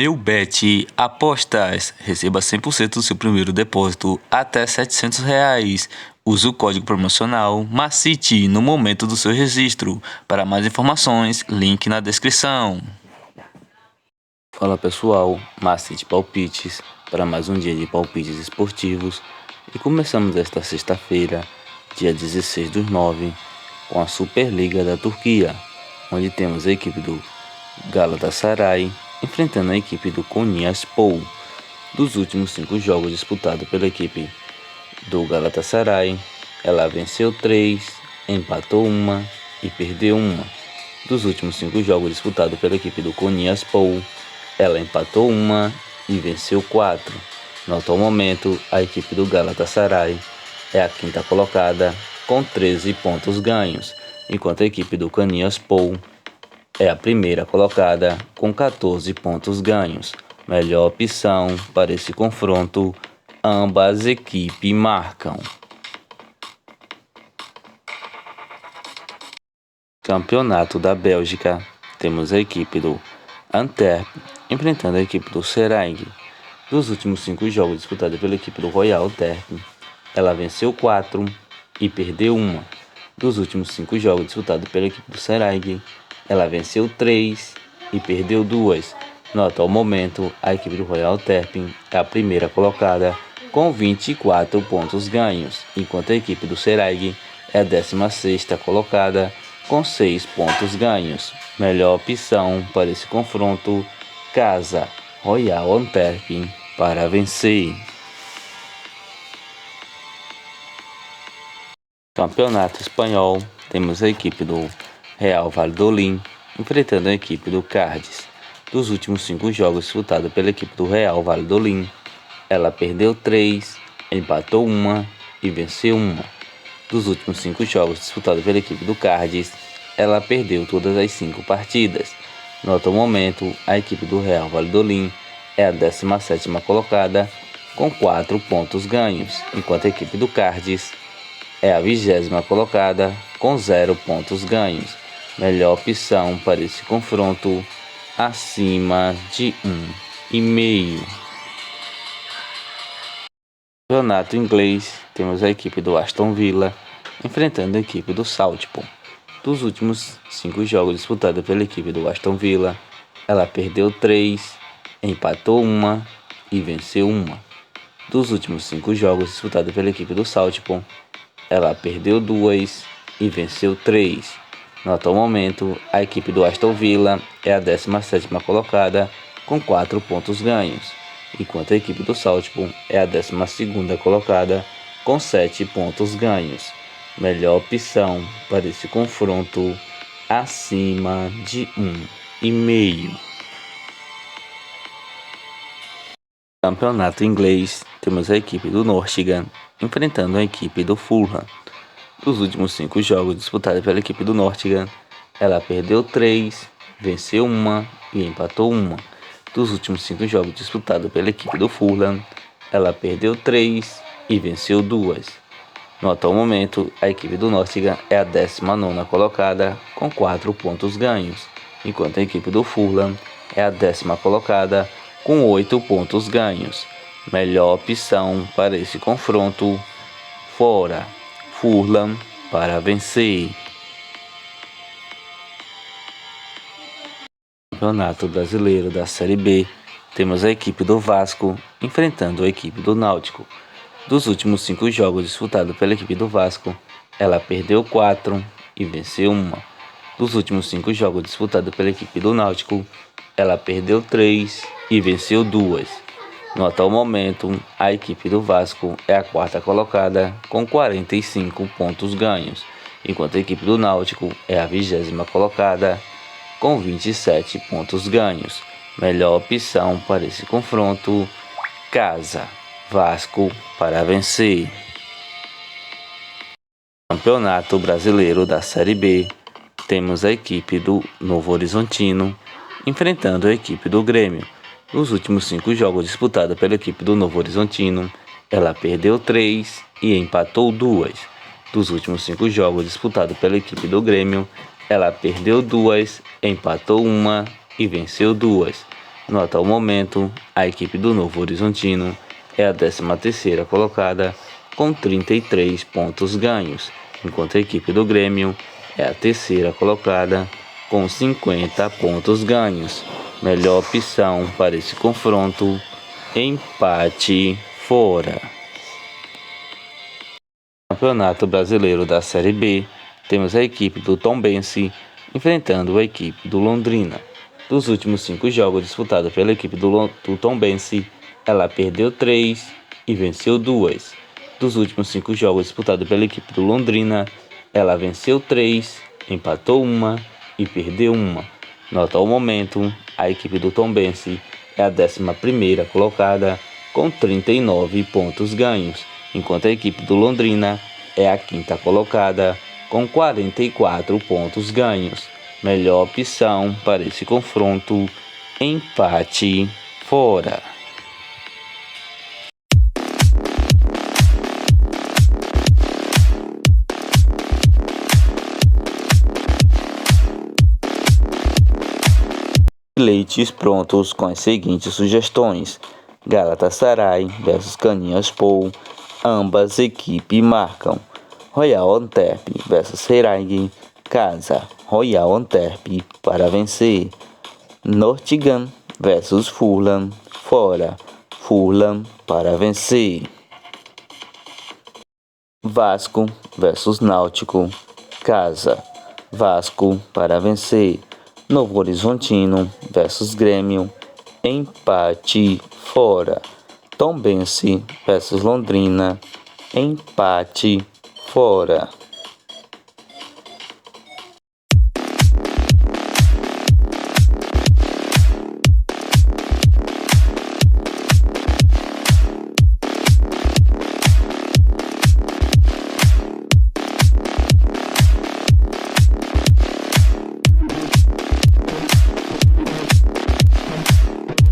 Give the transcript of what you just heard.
Neubet Apostas. Receba 100% do seu primeiro depósito até R$ 700. Use o código promocional MACITE no momento do seu registro. Para mais informações, link na descrição. Fala pessoal, MACITE Palpites para mais um dia de palpites esportivos. E começamos esta sexta-feira, dia 16/9, com a Superliga da Turquia, onde temos a equipe do Galatasaray enfrentando a equipe do Konyaspor. Dos últimos 5 jogos disputados pela equipe do Galatasaray, ela venceu 3, empatou 1 e perdeu 1. Dos últimos 5 jogos disputados pela equipe do Konyaspor, ela empatou 1 e venceu 4. No atual momento, a equipe do Galatasaray é a quinta colocada com 13 pontos ganhos, enquanto a equipe do Konyaspor é a primeira colocada com 14 pontos ganhos. Melhor opção para esse confronto, ambas as equipes marcam. Campeonato da Bélgica, temos a equipe do Antwerp enfrentando a equipe do Sereng. Dos últimos 5 jogos disputados pela equipe do Royal Antwerp, ela venceu 4 e perdeu 1. Dos últimos 5 jogos disputados pela equipe do Sereng, ela venceu 3 e perdeu 2. No atual momento, a equipe do Royal Antwerp é a primeira colocada com 24 pontos ganhos, enquanto a equipe do Sereng é a 16ª colocada com 6 pontos ganhos. Melhor opção para esse confronto, casa Royal Antwerp para vencer. Campeonato Espanhol, temos a equipe do Real Valladolid enfrentando a equipe do Cádiz. Dos últimos 5 jogos disputados pela equipe do Real Valladolid, ela perdeu 3, empatou 1 e venceu 1. Dos últimos 5 jogos disputados pela equipe do Cádiz, ela perdeu todas as 5 partidas. No atual momento, a equipe do Real Valladolid é a 17ª colocada com 4 pontos ganhos, enquanto a equipe do Cádiz é a 20ª colocada com 0 pontos ganhos. Melhor opção para esse confronto, acima de 1,5. Campeonato inglês, temos a equipe do Aston Villa enfrentando a equipe do Southampton. Dos últimos 5 jogos disputados pela equipe do Aston Villa, ela perdeu 3, empatou 1 e venceu 1. Dos últimos 5 jogos disputados pela equipe do Southampton, ela perdeu 2 e venceu 3. No atual momento, a equipe do Aston Villa é a 17ª colocada com 4 pontos ganhos, enquanto a equipe do Southampton é a 12ª colocada com 7 pontos ganhos. Melhor opção para esse confronto, acima de 1,5. Campeonato inglês, temos a equipe do Nottingham enfrentando a equipe do Fulham. Dos últimos 5 jogos disputados pela equipe do Nottingham, ela perdeu 3, venceu 1 e empatou 1. Dos últimos 5 jogos disputados pela equipe do Fulham, ela perdeu 3 e venceu 2. No atual momento, a equipe do Nottingham é a 19ª colocada com 4 pontos ganhos, enquanto a equipe do Fulham é a 10ª colocada com 8 pontos ganhos. Melhor opção para esse confronto, fora Fulham para vencer. Campeonato Brasileiro da Série B, temos a equipe do Vasco enfrentando a equipe do Náutico. Dos últimos 5 jogos disputados pela equipe do Vasco, ela perdeu 4 e venceu 1. Dos últimos 5 jogos disputados pela equipe do Náutico, ela perdeu 3 e venceu 2. No atual momento, a equipe do Vasco é a 4ª colocada com 45 pontos ganhos, enquanto a equipe do Náutico é a 20ª colocada com 27 pontos ganhos. Melhor opção para esse confronto, casa Vasco para vencer. Campeonato Brasileiro da Série B, temos a equipe do Novo Horizontino enfrentando a equipe do Grêmio. Nos últimos 5 jogos disputados pela equipe do Novo Horizontino, ela perdeu 3 e empatou 2. Dos últimos 5 jogos disputados pela equipe do Grêmio, ela perdeu 2, empatou 1 e venceu 2. No atual momento, a equipe do Novo Horizontino é a 13ª colocada com 33 pontos ganhos, enquanto a equipe do Grêmio é a 3ª colocada com 50 pontos ganhos. Melhor opção para esse confronto: empate fora. No Campeonato Brasileiro da Série B, temos a equipe do Tombense enfrentando a equipe do Londrina. Dos últimos 5 jogos disputados pela equipe do Tombense, ela perdeu 3 e venceu 2. Dos últimos 5 jogos disputados pela equipe do Londrina, ela venceu 3, empatou 1 e perdeu 1. No atual momento, a equipe do Tombense é a 11ª colocada com 39 pontos ganhos, enquanto a equipe do Londrina é a 5ª colocada com 44 pontos ganhos. Melhor opção para esse confronto: empate fora. Leites prontos com as seguintes sugestões: Galatasaray versus Kanyaspor, ambas equipes marcam. Royal Antwerp versus Herenveen, casa, Royal Antwerp para vencer. Nottingham versus Fulham, fora, Fulham para vencer. Vasco versus Náutico, casa, Vasco para vencer. Novo Horizontino versus Grêmio, empate fora. Tombense versus Londrina, empate fora.